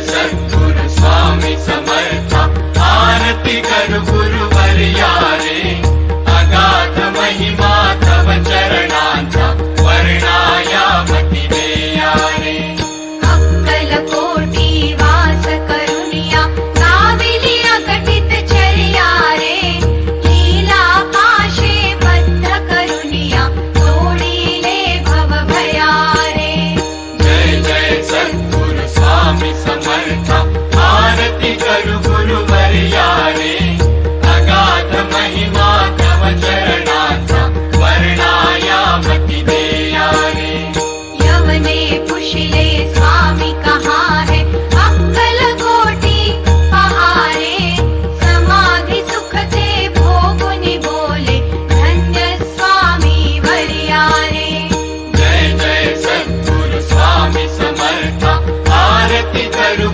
सद्गुरु स्वामी समर्था, आरती करू गुरुवर्या रे, अगाध महिमा तव चरणांचा, वर्णायामती देया रे. अक्कलकोटी वास करुनिया, नाविली अघटित चर्या रे, लीला पाशे बद्ध करुनिया, तोडिले भव भया रे. जय जय सद्गुरु स्वामी समर्था, आरती करू गुरुवर्या रे, अगाध महिमा तव चरणांचा, वर्णायामती देया रे. यवने पुशिले स्वामी कहाँ है, अक्कलकोटी पहारे, समाधि सुख ते भोगुनि बोले, धन्य स्वामी वर्या रे. जय जय सद्गुरु स्वामी समर्था, आरती करू